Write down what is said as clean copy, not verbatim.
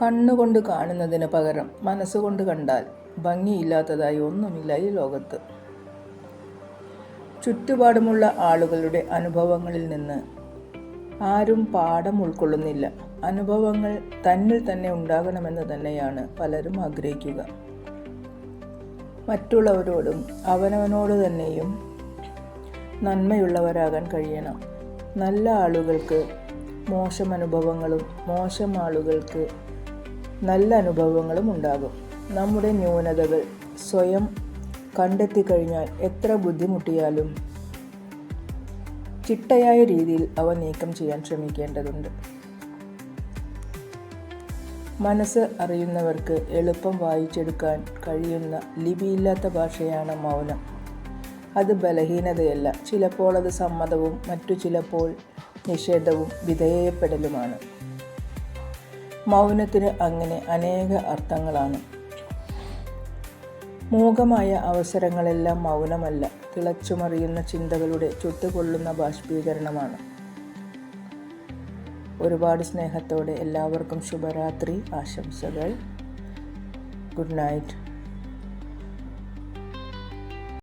കണ്ണുകൊണ്ട് കാണുന്നതിന് പകരം മനസ്സുകൊണ്ട് കണ്ടാൽ ഭംഗിയില്ലാത്തതായി ഒന്നുമില്ല ഈ ലോകത്ത്. ചുറ്റുപാടുമുള്ള ആളുകളുടെ അനുഭവങ്ങളിൽ നിന്ന് ആരും പാഠം ഉൾക്കൊള്ളുന്നില്ല. അനുഭവങ്ങൾ തന്നിൽ തന്നെ ഉണ്ടാകണമെന്ന് തന്നെയാണ് പലരും ആഗ്രഹിക്കുക. മറ്റുള്ളവരോടും അവനവനോട് തന്നെയും നന്മയുള്ളവരാകാൻ കഴിയണം. നല്ല ആളുകൾക്ക് മോശം അനുഭവങ്ങളും മോശം ആളുകൾക്ക് നല്ല അനുഭവങ്ങളും ഉണ്ടാകും. നമ്മുടെ ന്യൂനതകൾ സ്വയം കണ്ടെത്തിക്കഴിഞ്ഞാൽ എത്ര ബുദ്ധിമുട്ടിയാലും ചിട്ടയായ രീതിയിൽ അവ നീക്കം ചെയ്യാൻ ശ്രമിക്കേണ്ടതുണ്ട്. മനസ്സ് അറിയുന്നവർക്ക് എളുപ്പം വായിച്ചെടുക്കാൻ കഴിയുന്ന ലിപിയില്ലാത്ത ഭാഷയാണ് മൗനം. അത് ബലഹീനതയല്ല, ചിലപ്പോൾ അത് സമ്മതവും മറ്റു ചിലപ്പോൾ നിഷേധവും വിധേയപ്പെടലുമാണ്. മൗനത്തിന് അങ്ങനെ അനേക അർത്ഥങ്ങളാണ്. മൂകമായ അവസരങ്ങളെല്ലാം മൗനമല്ല, തിളച്ചുമറിയുന്ന ചിന്തകളുടെ ചുട്ടുകൊള്ളുന്ന ബാഷ്പീകരണമാണ്. ഒരുപാട് സ്നേഹത്തോടെ എല്ലാവർക്കും ശുഭരാത്രി ആശംസകൾ. Good night.